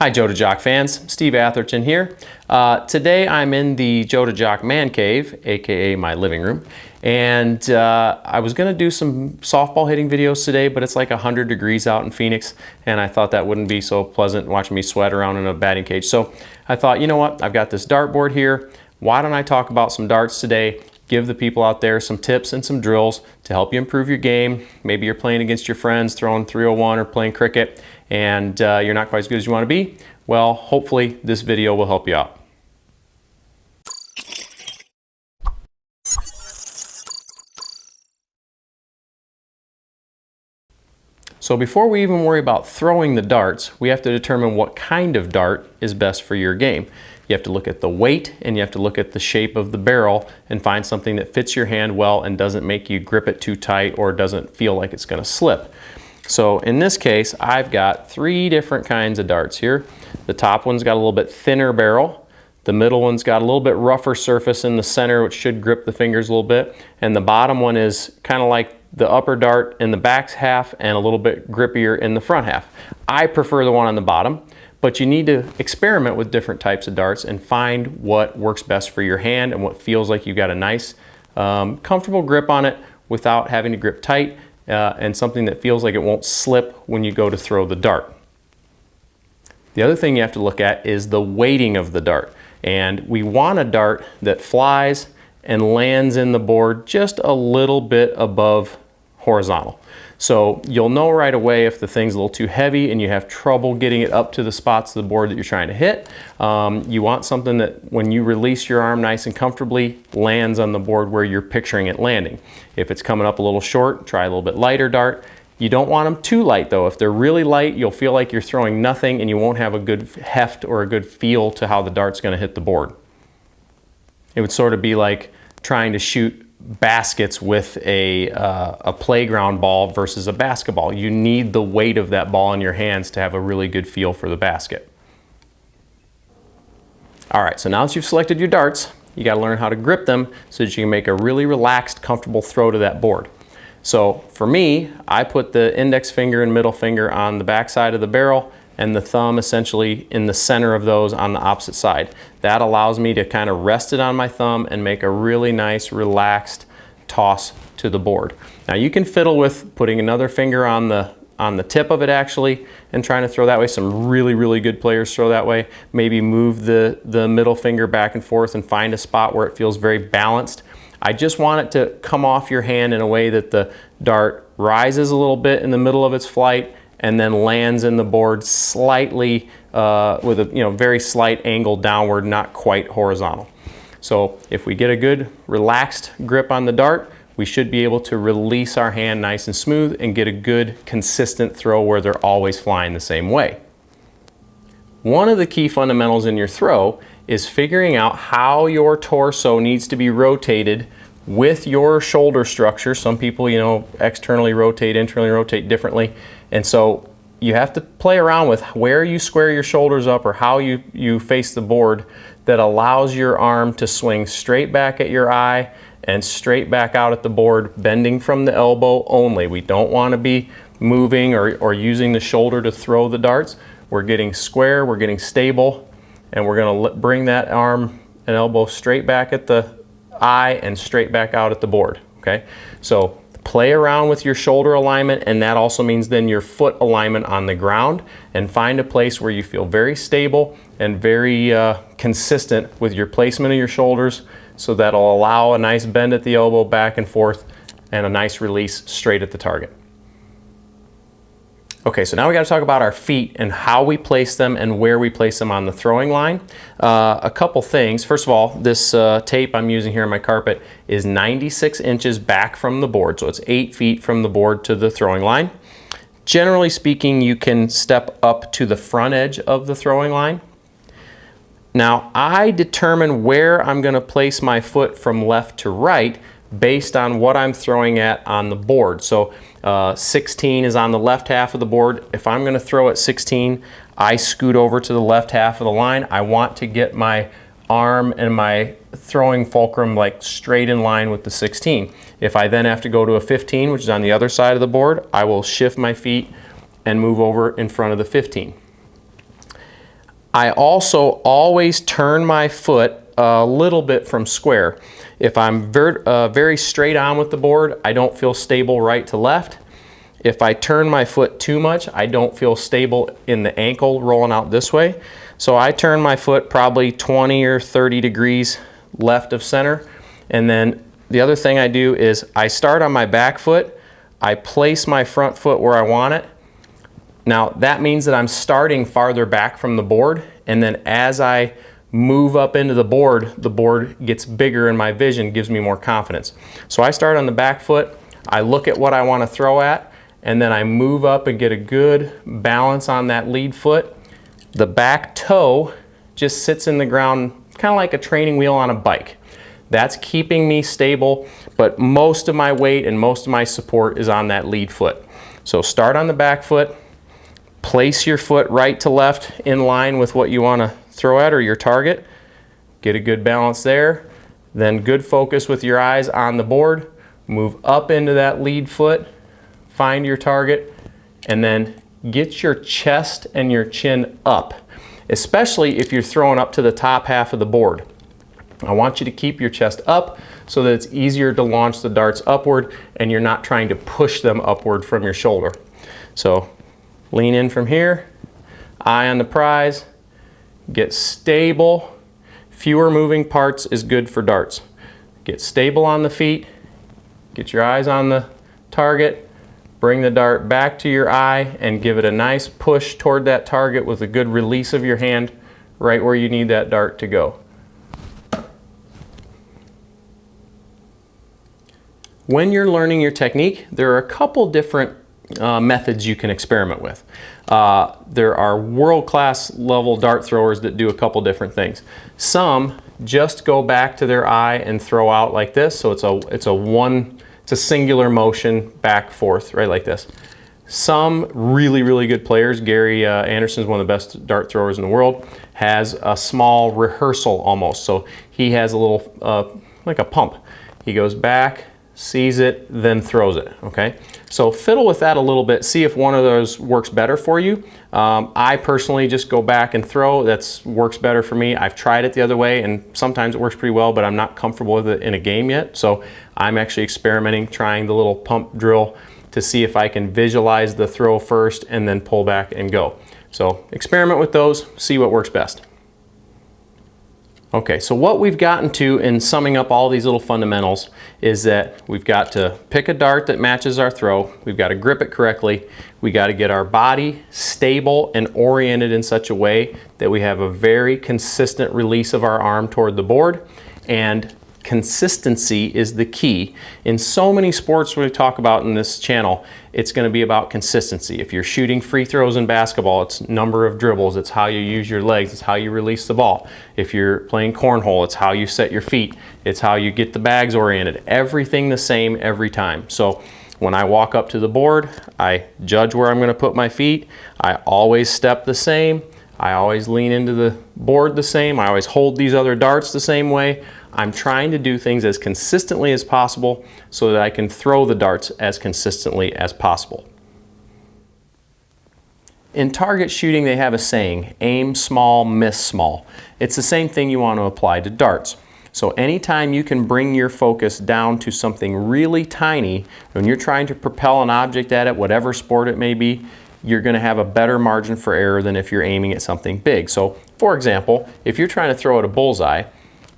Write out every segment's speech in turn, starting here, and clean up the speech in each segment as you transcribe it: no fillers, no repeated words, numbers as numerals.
Hi JOCK fans, Steve ATHERTON here. Today I'm in the JOCK man cave, aka my living room, and I was going to do some softball hitting videos today, but it's like 100 degrees out in Phoenix, and I thought that wouldn't be so pleasant watching me sweat around in a batting cage. So I thought, you know what, I've got this dartboard here, why don't I talk about some darts today, give the people out there some tips and some drills to help you improve your game. Maybe you're playing against your friends, throwing 301 or playing cricket, and you're not quite as good as you want to be. Well, hopefully this video will help you out. So before we even worry about throwing the darts, we have to determine what kind of dart is best for your game. You have to look at the weight and you have to look at the shape of the barrel and find something that fits your hand well and doesn't make you grip it too tight or doesn't feel like it's going to slip. So in this case, I've got 3 different kinds of darts here. The top one's got a little bit thinner barrel. The middle one's got a little bit rougher surface in the center, which should grip the fingers a little bit. And the bottom one is kind of like the upper dart in the back half and a little bit grippier in the front half. I prefer the one on the bottom, but you need to experiment with different types of darts and find what works best for your hand and what feels like you've got a nice, comfortable grip on it without having to grip tight. And something that feels like it won't slip when you go to throw the dart. The other thing you have to look at is the weighting of the dart. And we want a dart that flies and lands in the board just a little bit above horizontal. So you'll know right away if the thing's a little too heavy and you have trouble getting it up to the spots of the board that you're trying to hit. You want something that when you release your arm nice and comfortably lands on the board where you're picturing it landing. If it's coming up a little short, try a little bit lighter dart. You don't want them too light though. If they're really light, you'll feel like you're throwing nothing and you won't have a good heft or a good feel to how the dart's going to hit the board. It would sort of be like trying to shoot baskets with a playground ball versus a basketball. You need the weight of that ball in your hands to have a really good feel for the basket. All right, so now that you've selected your darts, you got to learn how to grip them so that you can make a really relaxed, comfortable throw to that board. So for me, I put the index finger and middle finger on the back side of the barrel and the thumb essentially in the center of those on the opposite side. That allows me to kind of rest it on my thumb and make a really nice relaxed toss to the board. Now you can fiddle with putting another finger on the tip of it actually and trying to throw that way. Some really good players throw that way. Maybe move the middle finger back and forth and find a spot where it feels very balanced. I just want it to come off your hand in a way that the dart rises a little bit in the middle of its flight and then lands in the board slightly with a very slight angle downward, not quite horizontal. So if we get a good relaxed grip on the dart, we should be able to release our hand nice and smooth and get a good consistent throw where they're always flying the same way. One of the key fundamentals in your throw is figuring out how your torso needs to be rotated with your shoulder structure. Some people, externally rotate, internally rotate differently. And so you have to play around with where you square your shoulders up or how you face the board that allows your arm to swing straight back at your eye and straight back out at the board, bending from the elbow only. We don't want to be moving or using the shoulder to throw the darts. We're getting square, we're getting stable, and we're going to bring that arm and elbow straight back at the eye and straight back out at the board. Okay, so play around with your shoulder alignment, and that also means then your foot alignment on the ground, and find a place where you feel very stable and very consistent with your placement of your shoulders, so that'll allow a nice bend at the elbow back and forth and a nice release straight at the target. Okay, so now we got to talk about our feet and how we place them and where we place them on the throwing line. A couple things. First of all, this tape I'm using here on my carpet is 96 inches back from the board, so it's 8 feet from the board to the throwing line. Generally speaking, you can step up to the front edge of the throwing line. Now, I determine where I'm going to place my foot from left to right based on what I'm throwing at on the board. So 16 is on the left half of the board. If I'm going to throw at 16, I scoot over to the left half of the line. I want to get my arm and my throwing fulcrum like straight in line with the 16. If I then have to go to a 15, which is on the other side of the board, I will shift my feet and move over in front of the 15. I also always turn my foot a little bit from square. If I'm very straight on with the board, I don't feel stable right to left. If I turn my foot too much, I don't feel stable in the ankle rolling out this way. So I turn my foot probably 20 or 30 degrees left of center. And then the other thing I do is I start on my back foot, I place my front foot where I want it. Now that means that I'm starting farther back from the board, and then as I move up into the board gets bigger and my vision gives me more confidence. So I start on the back foot, I look at what I want to throw at, and then I move up and get a good balance on that lead foot. The back toe just sits in the ground kind of like a training wheel on a bike. That's keeping me stable, but most of my weight and most of my support is on that lead foot. So start on the back foot, place your foot right to left in line with what you want to throw at or your target. Get a good balance there. Then good focus with your eyes on the board. Move up into that lead foot, find your target, and then get your chest and your chin up, especially if you're throwing up to the top half of the board. I want you to keep your chest up so that it's easier to launch the darts upward and you're not trying to push them upward from your shoulder. So lean in from here, eye on the prize, get stable. Fewer moving parts is good for darts. Get stable on the feet, get your eyes on the target, bring the dart back to your eye and give it a nice push toward that target with a good release of your hand right where you need that dart to go. When you're learning your technique, there are a couple different methods you can experiment with. There are world-class level dart throwers that do a couple different things. Some just go back to their eye and throw out like this, so it's a singular motion back forth, right like this. Some really good players, Gary Anderson is one of the best dart throwers in the world, has a small rehearsal almost. So he has a little like a pump. He goes back, sees it, then throws it, okay? So fiddle with that a little bit, see if one of those works better for you. I personally just go back and throw, that works better for me. I've tried it the other way and sometimes it works pretty well, but I'm not comfortable with it in a game yet. So I'm actually experimenting, trying the little pump drill to see if I can visualize the throw first and then pull back and go. So experiment with those, see what works best. Okay, so what we've gotten to in summing up all these little fundamentals is that we've got to pick a dart that matches our throw, we've got to grip it correctly, we got to get our body stable and oriented in such a way that we have a very consistent release of our arm toward the board, and consistency is the key. In so many sports we talk about in this channel, it's going to be about consistency. If you're shooting free throws in basketball, it's number of dribbles, it's how you use your legs, it's how you release the ball. If you're playing cornhole, it's how you set your feet, it's how you get the bags oriented. Everything the same every time. So when I walk up to the board, I judge where I'm going to put my feet. I always step the same. I always lean into the board the same. I always hold these other darts the same way. I'm trying to do things as consistently as possible so that I can throw the darts as consistently as possible. In target shooting, they have a saying, aim small, miss small. It's the same thing you want to apply to darts. So anytime you can bring your focus down to something really tiny, when you're trying to propel an object at it, whatever sport it may be, you're going to have a better margin for error than if you're aiming at something big. So for example, if you're trying to throw at a bullseye,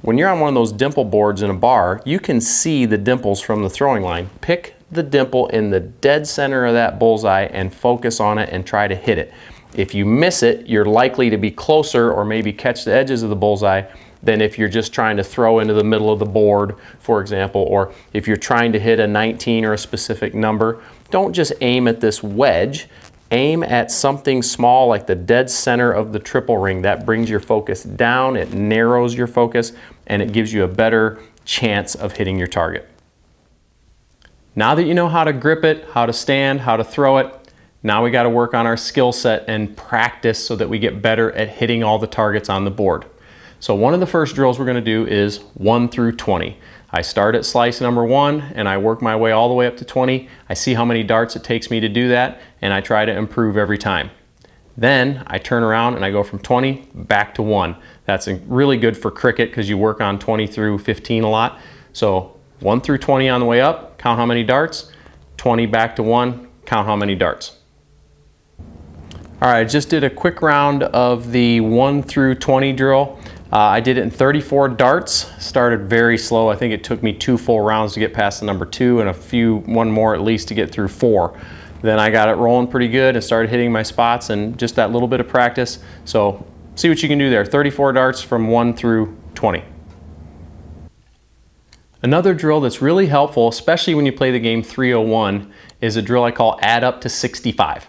when you're on one of those dimple boards in a bar, you can see the dimples from the throwing line. Pick the dimple in the dead center of that bullseye and focus on it and try to hit it. If you miss it, you're likely to be closer or maybe catch the edges of the bullseye than if you're just trying to throw into the middle of the board, for example, or if you're trying to hit a 19 or a specific number. Don't just aim at this wedge. Aim at something small like the dead center of the triple ring. That brings your focus down, it narrows your focus, and it gives you a better chance of hitting your target. Now that you know how to grip it, how to stand, how to throw it, now we got to work on our skill set and practice so that we get better at hitting all the targets on the board. So one of the first drills we're going to do is 1 through 20. I start at slice number 1 and I work my way all the way up to 20. I see how many darts it takes me to do that and I try to improve every time. Then I turn around and I go from 20 back to 1. That's really good for cricket because you work on 20 through 15 a lot. So 1 through 20 on the way up, count how many darts. 20 back to 1, count how many darts. All right, I just did a quick round of the 1 through 20 drill. I did it in 34 darts, started very slow. I think it took me 2 full rounds to get past the number 2 and one more at least to get through 4. Then I got it rolling pretty good and started hitting my spots, and just that little bit of practice. So see what you can do there. 34 darts from 1 through 20. Another drill that's really helpful, especially when you play the game 301, is a drill I call add up to 65.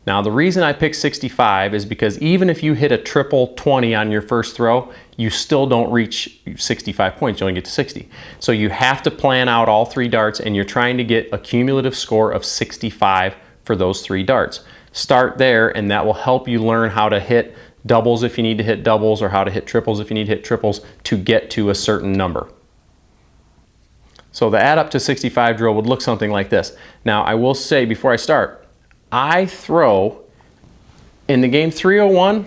Now the reason I picked 65 is because even if you hit a triple 20 on your first throw, you still don't reach 65 points, you only get to 60. So you have to plan out all 3 darts, and you're trying to get a cumulative score of 65 for those 3 darts. Start there, and that will help you learn how to hit doubles if you need to hit doubles, or how to hit triples if you need to hit triples to get to a certain number. So the add up to 65 drill would look something like this. Now I will say before I start, I throw, in the game 301,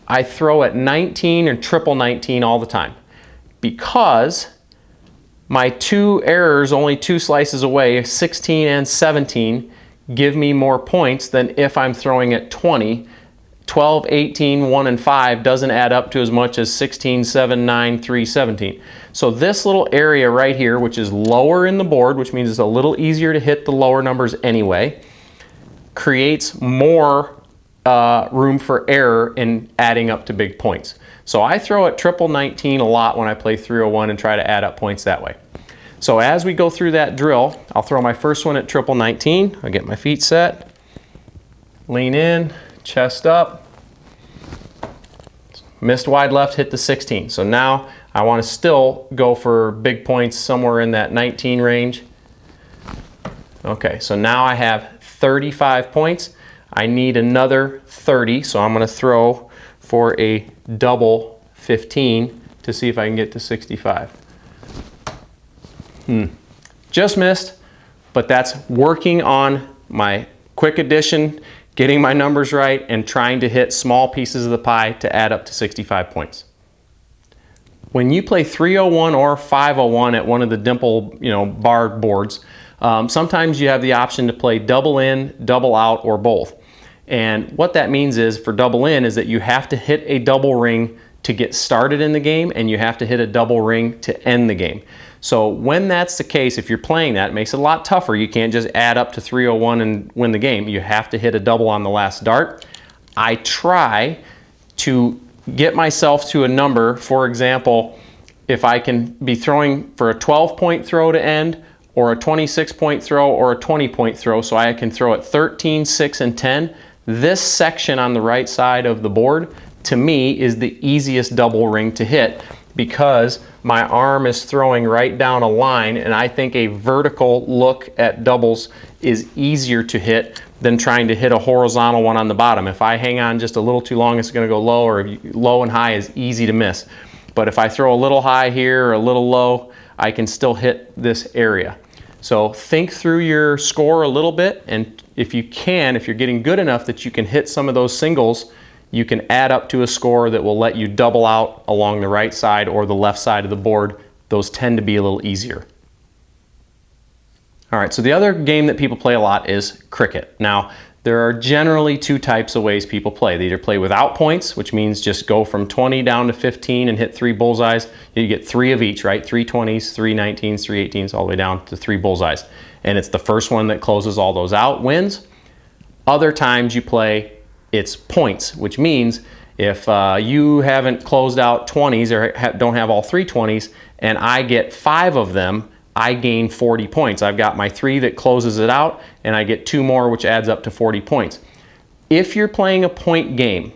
I throw at 19 and triple 19 all the time, because my 2 errors only 2 slices away, 16 and 17, give me more points than if I'm throwing at 20. 12, 18, 1, and 5 doesn't add up to as much as 16, 7, 9, 3, 17. So this little area right here, which is lower in the board, which means it's a little easier to hit the lower numbers anyway, creates more room for error in adding up to big points. So I throw at triple 19 a lot when I play 301 and try to add up points that way. So as we go through that drill, I'll throw my first one at triple 19. I'll get my feet set, lean in, chest up, missed wide left, hit the 16. So now I want to still go for big points somewhere in that 19 range. Okay, so now I have 35 points. I need another 30, so I'm going to throw for a double 15 to see if I can get to 65. Just missed, but that's working on my quick addition, getting my numbers right, and trying to hit small pieces of the pie to add up to 65 points. When you play 301 or 501 at one of the dimple, bar boards, sometimes you have the option to play double in, double out, or both. And what that means is, for double in, is that you have to hit a double ring to get started in the game, and you have to hit a double ring to end the game. So when that's the case, if you're playing that, it makes it a lot tougher. You can't just add up to 301 and win the game. You have to hit a double on the last dart. I try to get myself to a number. For example, if I can be throwing for a 12-point throw to end, or a 26-point throw, or a 20-point throw, so I can throw at 13, 6, and 10, this section on the right side of the board, to me, is the easiest double ring to hit, because my arm is throwing right down a line, and I think a vertical look at doubles is easier to hit than trying to hit a horizontal one on the bottom. If I hang on just a little too long, it's going to go low, or low and high is easy to miss. But if I throw a little high here or a little low, I can still hit this area. So think through your score a little bit, and if you're getting good enough that you can hit some of those singles, you can add up to a score that will let you double out along the right side or the left side of the board. Those tend to be a little easier. All right, so the other game that people play a lot is cricket. Now, there are generally 2 types of ways people play. They either play without points, which means just go from 20 down to 15 and hit 3 bullseyes. You get 3 of each, right? 3 20s, 3 19s, 3 18s, all the way down to 3 bullseyes. And it's the first one that closes all those out wins. Other times you play, it's points, which means if you haven't closed out 20s or don't have all 3 20s, and I get 5 of them, I gain 40 points. I've got my 3 that closes it out, and I get 2 more, which adds up to 40 points. If you're playing a point game,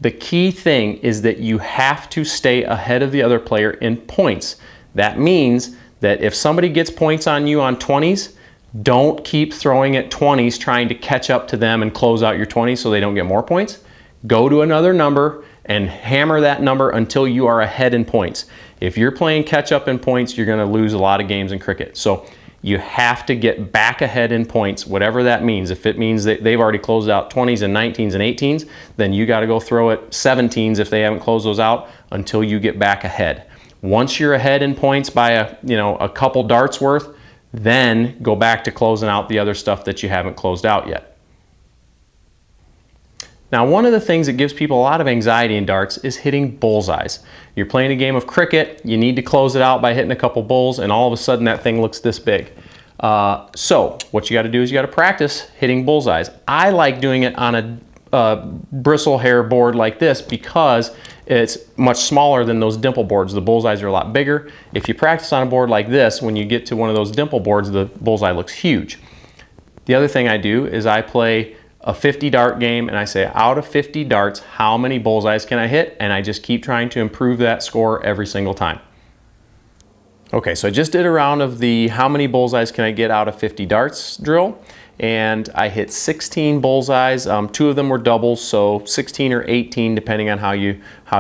the key thing is that you have to stay ahead of the other player in points. That means that if somebody gets points on you on 20s, don't keep throwing at 20s trying to catch up to them and close out your 20s so they don't get more points. Go to another number and hammer that number until you are ahead in points. If you're playing catch up in points, you're going to lose a lot of games in cricket. So You have to get back ahead in points, whatever that means. If it means that they've already closed out 20s and 19s and 18s, then you got to go throw it 17s if they haven't closed those out until you get back ahead. Once you're ahead in points by a couple darts worth, then go back to closing out the other stuff that you haven't closed out yet. Now, one of the things that gives people a lot of anxiety in darts is hitting bullseyes. You're playing a game of cricket, you need to close it out by hitting a couple bulls, and all of a sudden that thing looks this big. So what you got to do is you got to practice hitting bullseyes. I like doing it on a bristle hair board like this because it's much smaller than those dimple boards. The bullseyes are a lot bigger. If you practice on a board like this, when you get to one of those dimple boards, the bullseye looks huge. The other thing I do is I play a 50 dart game and I say, out of 50 darts, how many bullseyes can I hit? And I just keep trying to improve that score every single time. Okay, so I just did a round of the how many bullseyes can I get out of 50 darts drill, and I hit 16 bullseyes. 2 of them were doubles, so 16 or 18 depending on how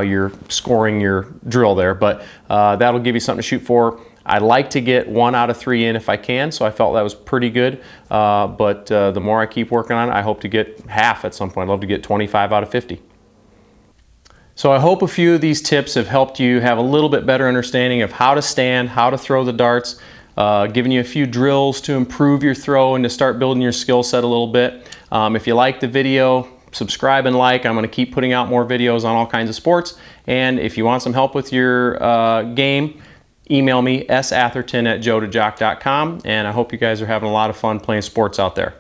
you're scoring your drill there, but that'll give you something to shoot for. I like to get 1 out of 3 in if I can, so I felt that was pretty good. But the more I keep working on it, I hope to get half at some point. I'd love to get 25 out of 50. So I hope a few of these tips have helped you have a little bit better understanding of how to stand, how to throw the darts, giving you a few drills to improve your throw and to start building your skill set a little bit. If you like the video, subscribe and like. I'm going to keep putting out more videos on all kinds of sports. And if you want some help with your game, email me, satherton@joetojock.com, and I hope you guys are having a lot of fun playing sports out there.